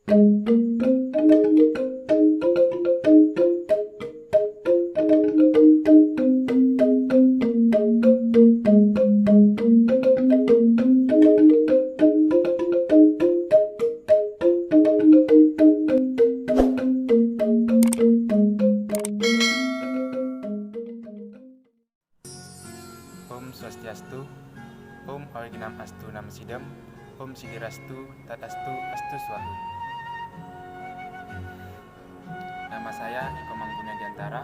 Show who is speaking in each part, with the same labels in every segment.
Speaker 1: Om Swastiastu, Om Awignam Astu Namasidam, Om Sidirastu Tadastu Astu Swahu. Nama saya Iko Mangguna Diantara,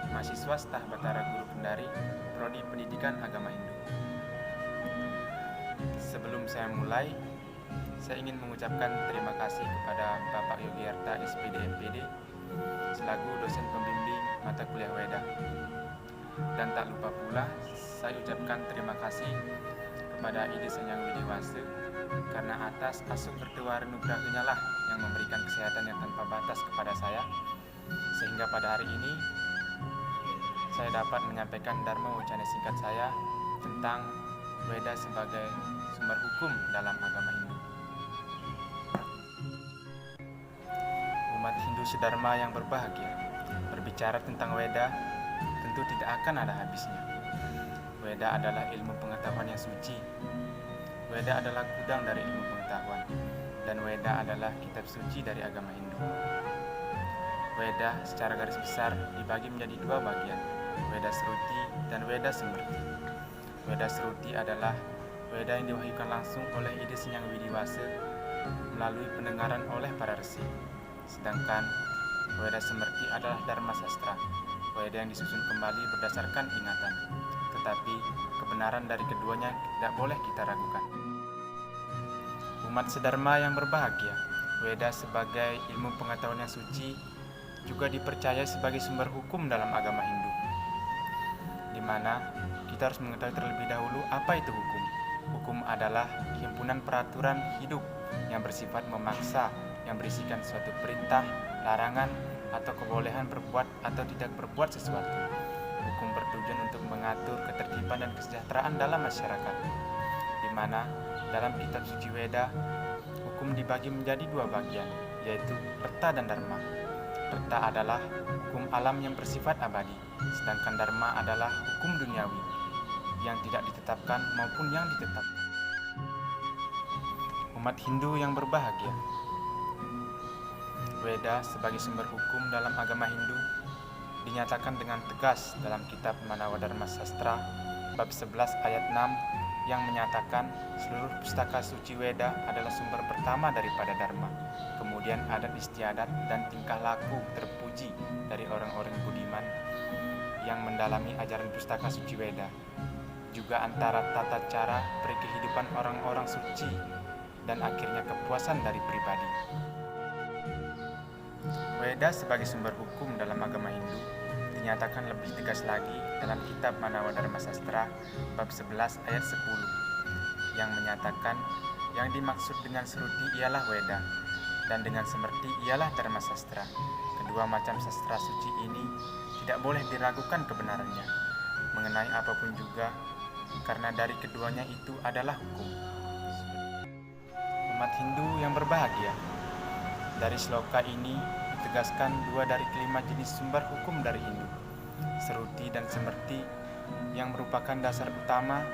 Speaker 1: mahasiswa Staf Batara Guru Kendari, Prodi Pendidikan Agama Hindu. Sebelum saya mulai, saya ingin mengucapkan terima kasih kepada Bapak Yogyakarta SPD MPD selaku dosen pembimbing mata kuliah Weda. Dan tak lupa pula, saya ucapkan terima kasih kepada Ide Sanyang Widiwase karena atas asuh bertuah renugrahnya lah yang memberikan kesehatan yang tanpa batas kepada saya, sehingga pada hari ini saya dapat menyampaikan dharma wacana singkat saya tentang Weda sebagai sumber hukum dalam agama Hindu. Umat Hindu sedharma yang berbahagia, berbicara tentang Weda tentu tidak akan ada habisnya. Weda adalah ilmu pengetahuan yang suci. Weda adalah gudang dari ilmu pengetahuan, dan Weda adalah kitab suci dari agama Hindu. Weda secara garis besar dibagi menjadi dua bagian, Weda Sruti dan Weda Smrti. Weda Sruti adalah Weda yang diwahyukan langsung oleh Ide Sanyang Widiwase melalui pendengaran oleh para resi. Sedangkan Weda Smrti adalah Dharma Sastra, Weda yang disusun kembali berdasarkan ingatan, tetapi kebenaran dari keduanya tidak boleh kita ragukan. Umat sedharma yang berbahagia, Weda sebagai ilmu pengetahuan yang suci juga dipercaya sebagai sumber hukum dalam agama Hindu, di mana kita harus mengetahui terlebih dahulu apa itu hukum. Hukum adalah himpunan peraturan hidup yang bersifat memaksa, yang berisikan suatu perintah, larangan, atau kebolehan berbuat atau tidak berbuat sesuatu. Hukum bertujuan untuk mengatur ketertiban dan kesejahteraan dalam masyarakat, di mana dalam kitab suci Weda, hukum dibagi menjadi dua bagian, yaitu Rta dan Dharma. Rta adalah hukum alam yang bersifat abadi, sedangkan Dharma adalah hukum duniawi yang tidak ditetapkan maupun yang ditetapkan. Umat Hindu yang berbahagia, Weda sebagai sumber hukum dalam agama Hindu dinyatakan dengan tegas dalam kitab Manawadharma Sastra bab 11 ayat 6 yang menyatakan seluruh pustaka suci Weda adalah sumber pertama daripada Dharma. Kemudian adat istiadat dan tingkah laku terpuji dari orang-orang budiman yang mendalami ajaran pustaka suci Weda. Juga antara tata cara berkehidupan orang-orang suci dan akhirnya kepuasan dari pribadi. Weda sebagai sumber hukum dalam agama Hindu dinyatakan lebih tegas lagi dalam kitab Manawadharma Sastra bab 11 ayat 10 yang menyatakan yang dimaksud dengan Sruti ialah Weda dan dengan Smrti ialah Dharma Sastra. Kedua macam sastra suci ini tidak boleh diragukan kebenarannya mengenai apapun juga, karena dari keduanya itu adalah hukum. Umat Hindu yang berbahagia, dari sloka ini ditegaskan dua dari kelima jenis sumber hukum dari Hindu, Sruti dan Smrti, yang merupakan dasar utama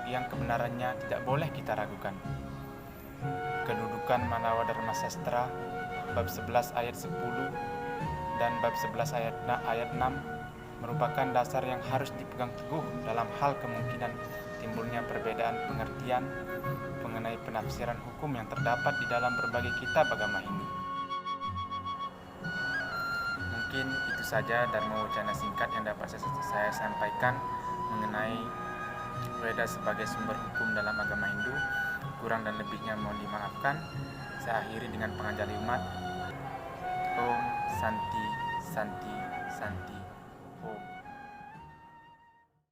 Speaker 1: yang kebenarannya tidak boleh kita ragukan. Kedudukan Manawadharma Sastra bab 11 ayat 10 dan bab 11 ayat 6 merupakan dasar yang harus dipegang teguh dalam hal kemungkinan timbulnya perbedaan pengertian mengenai penafsiran hukum yang terdapat di dalam berbagai kitab agama Hindu. Mungkin itu saja dharma wacana singkat yang dapat saya sampaikan mengenai Weda sebagai sumber hukum dalam agama Hindu. Kurang dan lebihnya mohon dimaafkan. Saya akhiri dengan penganjali umat. Om Santi Santi Santi Om.